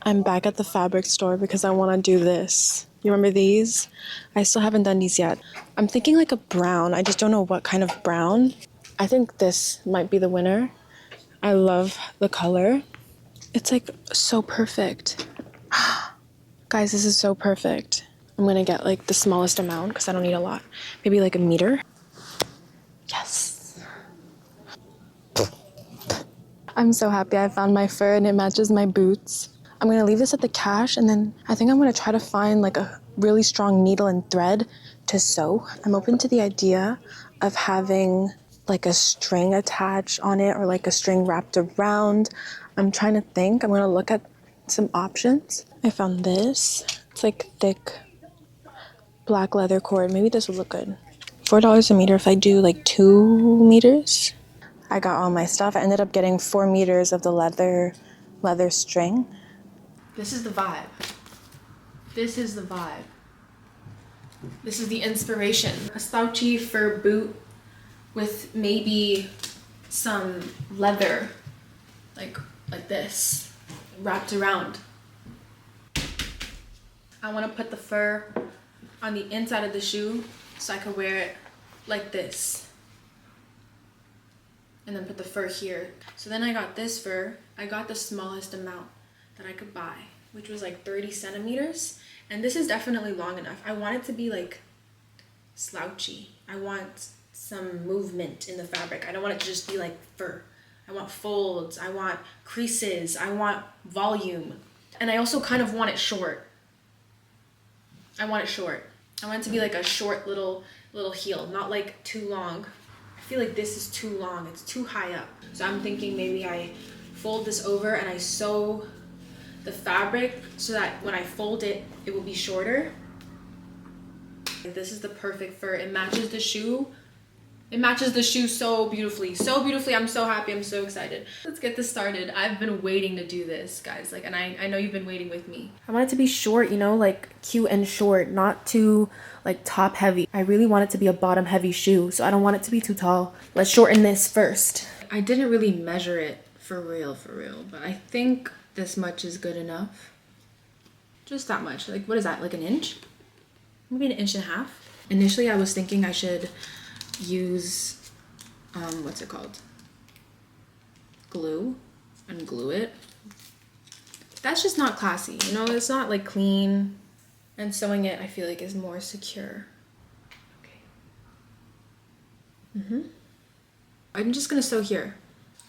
I'm back at the fabric store because I want to do this. You remember these? I still haven't done these yet. I'm thinking like a brown. I just don't know what kind of brown. I think this might be the winner. I love the color. It's like so perfect. Guys, this is so perfect. I'm gonna get like the smallest amount because I don't need a lot. Maybe like a meter. Yes. I'm so happy I found my fur and it matches my boots. I'm gonna leave this at the cash and then I think I'm gonna try to find like a really strong needle and thread to sew. I'm open to the idea of having like a string attached on it or like a string wrapped around. I'm trying to think. I'm gonna look at some options. I found this. It's like thick black leather cord. Maybe this will look good. $4 a meter if I do like 2 meters. I got all my stuff. I ended up getting 4 meters of the leather string. This is the vibe. This is the vibe. This is the inspiration. A slouchy fur boot with maybe some leather, like this, wrapped around. I want to put the fur on the inside of the shoe so I could wear it like this. And then put the fur here. So then I got this fur. I got the smallest amount that I could buy, which was like 30 centimeters. And this is definitely long enough. I want it to be like slouchy. I want some movement in the fabric. I don't want it to just be like fur. I want folds. I want creases. I want volume. And I also kind of want it short. I want it short. I want it to be like a short little heel, not like too long. I feel like this is too long. It's too high up. So I'm thinking maybe I fold this over and I sew the fabric so that when I fold it, it will be shorter. This is the perfect fur. It matches the shoe. It matches the shoe so beautifully. So beautifully. I'm so happy. I'm so excited. Let's get this started. I've been waiting to do this, guys. Like, and I know you've been waiting with me. I want it to be short, you know, like cute and short, not too like top heavy. I really want it to be a bottom heavy shoe, so I don't want it to be too tall. Let's shorten this first. I didn't really measure it for real, but I think this much is good enough. Just that much. Like, what is that? Like an inch? Maybe an inch and a half. Initially, I was thinking I should use what's it called, glue, and glue it. That's just not classy, you know. It's not like clean, and sewing it I feel like is more secure. Okay. I'm just gonna sew here.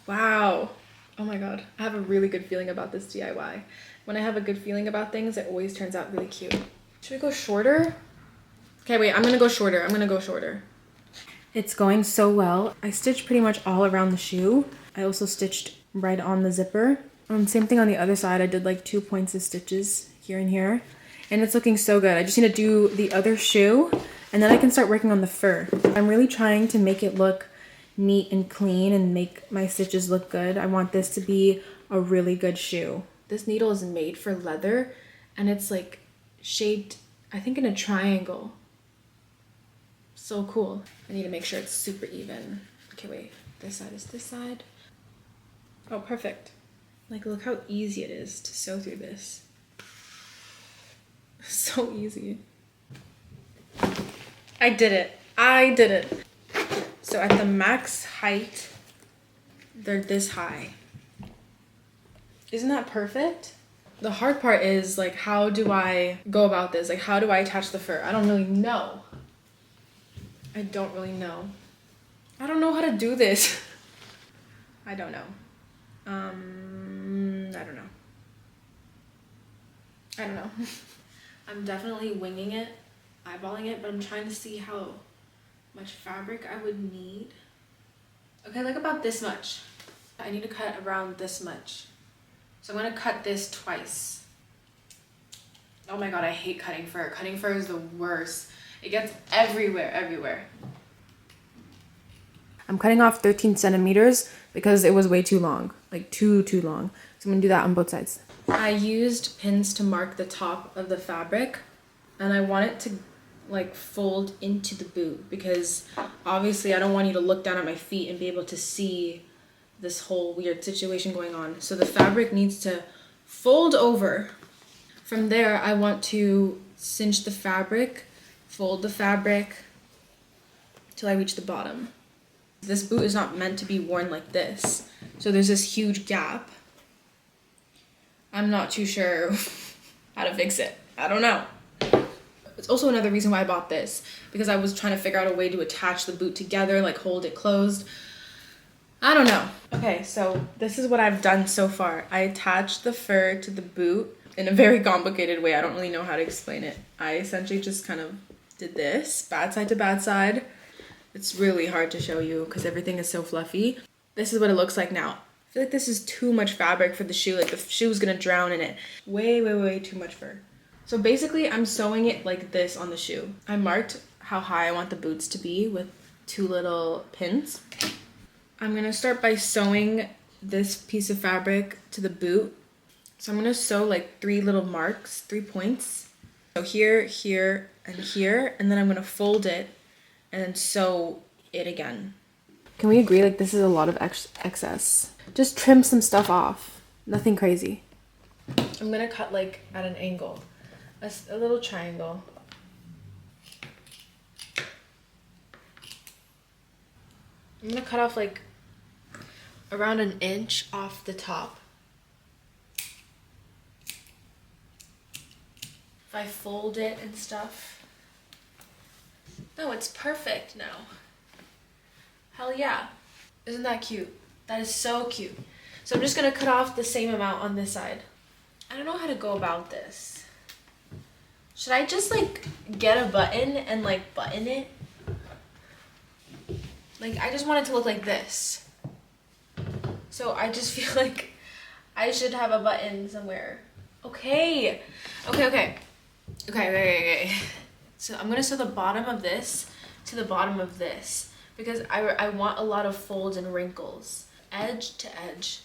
Wow. Oh my god, I have a really good feeling about this DIY. When I have a good feeling about things, it always turns out really cute. Should we go shorter? Okay, wait, I'm gonna go shorter. It's going so well. I stitched pretty much all around the shoe. I also stitched right on the zipper. Same thing on the other side. I did like 2 points of stitches here and here. And it's looking so good. I just need to do the other shoe and then I can start working on the fur. I'm really trying to make it look neat and clean and make my stitches look good. I want this to be a really good shoe. This needle is made for leather and it's like shaped, I think, in a triangle. So cool. I need to make sure it's super even. Okay, wait. This side is this side. Oh, perfect. Like, look how easy it is to sew through this. So easy. I did it. So at the max height, they're this high. Isn't that perfect? The hard part is, like, how do I go about this? Like, how do I attach the fur? I don't really know. I don't know how to do this. I don't know. I'm definitely winging it, eyeballing it, but I'm trying to see how much fabric I would need. Okay, like about this much. I need to cut around this much. So I'm gonna cut this twice. Oh my god, I hate cutting fur. Cutting fur is the worst. It gets everywhere. I'm cutting off 13 centimeters because it was way too long, like too long. So I'm gonna do that on both sides. I used pins to mark the top of the fabric and I want it to like fold into the boot because obviously I don't want you to look down at my feet and be able to see this whole weird situation going on. So the fabric needs to fold over. From there, I want to cinch the fabric, fold the fabric till I reach the bottom. This boot is not meant to be worn like this. So there's this huge gap. I'm not too sure how to fix it. I don't know. It's also another reason why I bought this, because I was trying to figure out a way to attach the boot together, like hold it closed. I don't know. Okay, so this is what I've done so far. I attached the fur to the boot in a very complicated way. I don't really know how to explain it. I essentially just kind of did this, bad side to bad side. It's really hard to show you because everything is so fluffy. This is what it looks like now. I feel like this is too much fabric for the shoe. Like the shoe is gonna drown in it. Way, way, way too much fur. So basically I'm sewing it like this on the shoe. I marked how high I want the boots to be with 2 little pins. I'm gonna start by sewing this piece of fabric to the boot. So I'm gonna sew like 3 little marks, 3 points. So here, here, and here, and then I'm gonna fold it and then sew it again. Can we agree like this is a lot of excess? Just trim some stuff off, nothing crazy. I'm gonna cut like at an angle, a little triangle. I'm gonna cut off like around 1 inch off the top. If I fold it and stuff. No, it's perfect now. Hell yeah. Isn't that cute? That is so cute. So I'm just gonna cut off the same amount on this side. I don't know how to go about this. Should I just like get a button and like button it? Like I just want it to look like this. So I just feel like I should have a button somewhere. Okay. Okay. So I'm gonna sew the bottom of this to the bottom of this because I want a lot of folds and wrinkles, edge to edge.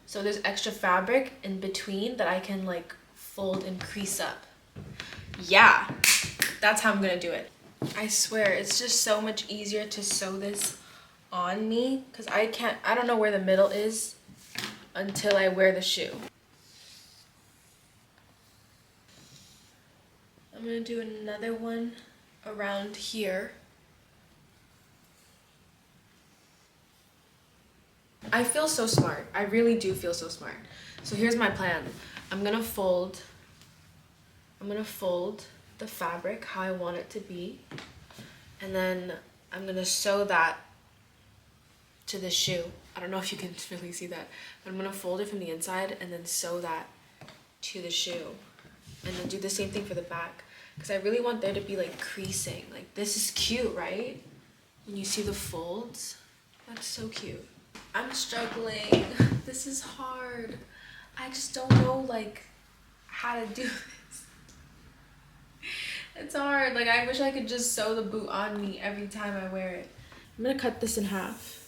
So there's extra fabric in between that I can like fold and crease up. Yeah, that's how I'm gonna do it. I swear, it's just so much easier to sew this on me because I don't know where the middle is until I wear the shoe. I'm gonna do another one around here. I feel so smart. I really do feel so smart. So here's my plan. I'm gonna fold the fabric how I want it to be, and then I'm gonna sew that to the shoe. I don't know if you can really see that, but I'm gonna fold it from the inside and then sew that to the shoe, and then do the same thing for the back because I really want there to be like creasing. Like this is cute, right? When you see the folds, that's so cute. I'm struggling. This is hard. I just don't know like how to do this. It's hard. Like I wish I could just sew the boot on me every time I wear it. I'm gonna cut this in half.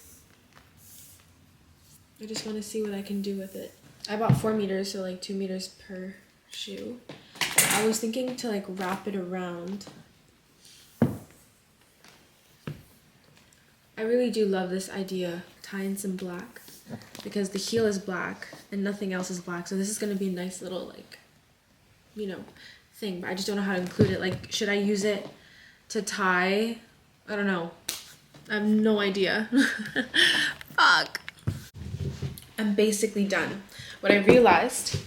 I just want to see what I can do with it. I bought 4 meters, so like 2 meters per shoe. I was thinking to like wrap it around. I really do love this idea. Tie in some black because the heel is black and nothing else is black. So this is going to be a nice little like, you know, thing. But I just don't know how to include it. Like, should I use it to tie? I don't know. I have no idea. Fuck. I'm basically done. What I realized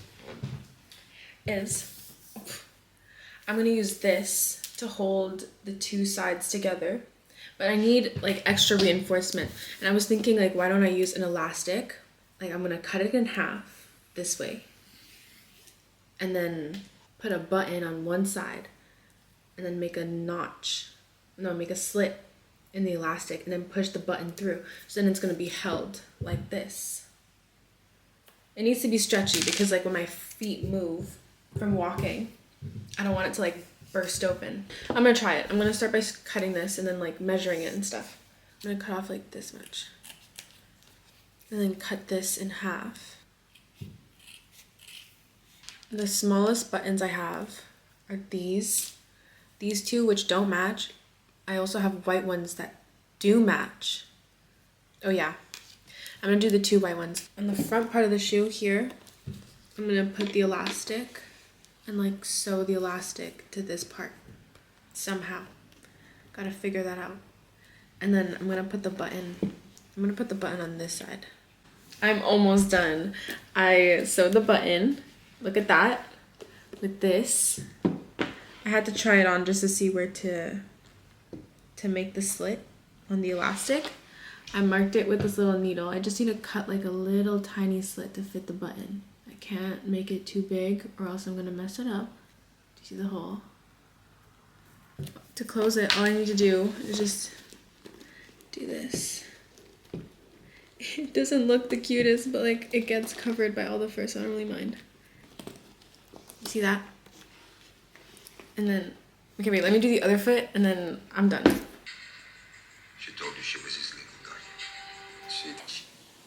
is I'm gonna use this to hold the 2 sides together, but I need like extra reinforcement. And I was thinking like, why don't I use an elastic? Like I'm gonna cut it in half this way and then put a button on one side and then make a slit in the elastic and then push the button through. So then it's gonna be held like this. It needs to be stretchy because like when my feet move from walking, I don't want it to like burst open. I'm gonna try it. I'm gonna start by cutting this and then like measuring it and stuff. I'm gonna cut off like this much. And then cut this in half. The smallest buttons I have are these 2 which don't match. I also have white ones that do match. Oh yeah. I'm gonna do the 2 white ones. On the front part of the shoe here, I'm gonna put the elastic and like sew the elastic to this part somehow. Gotta figure that out. And then I'm gonna put the button on this side. I'm almost done. I sewed the button. Look at that. With this. I had to try it on just to see where to make the slit on the elastic. I marked it with this little needle. I just need to cut like a little tiny slit to fit the button. I can't make it too big or else I'm gonna mess it up. Do you see the hole? To close it, all I need to do is just do this. It doesn't look the cutest, but like it gets covered by all the fur, so I don't really mind. You see that? And then, okay, wait, let me do the other foot and then I'm done. She told you she was his legal guardian.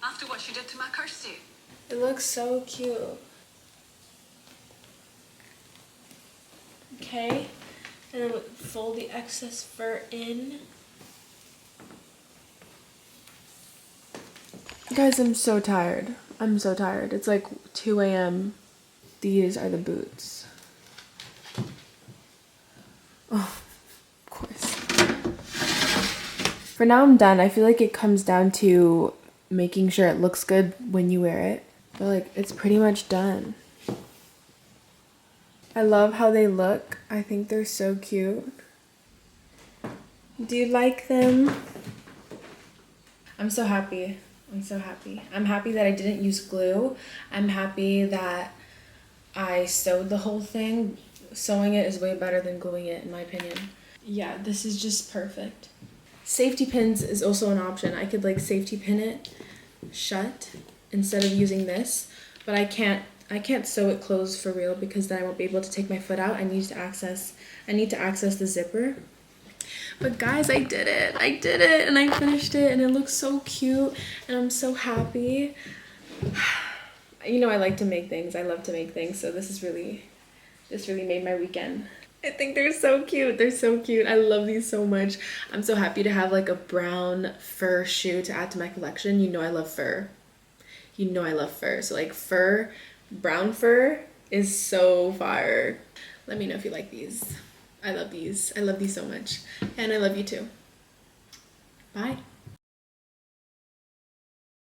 After what she did to my Kirsty. It looks so cute. Okay, and then fold the excess fur in. Guys, I'm so tired. I'm so tired. It's like 2 a.m. These are the boots. Oh, of course. For now, I'm done. I feel like it comes down to making sure it looks good when you wear it. But like, it's pretty much done. I love how they look. I think they're so cute. Do you like them? I'm so happy. I'm so happy. I'm happy that I didn't use glue. I'm happy that I sewed the whole thing. Sewing it is way better than gluing it, in my opinion. Yeah, this is just perfect. Safety pins is also an option. I could like safety pin it shut instead of using this, but I can't sew it closed for real because then I won't be able to take my foot out. I need to access the zipper. But guys, I did it and I finished it and it looks so cute and I'm so happy. You know, I like to make things. I love to make things, so this really made my weekend. I think they're so cute. They're so cute. I love these so much. I'm so happy to have like a brown fur shoe to add to my collection. You know I love fur. You know I love fur. So like fur, brown fur is so fire. Let me know if you like these. I love these. I love these so much. And I love you too. Bye.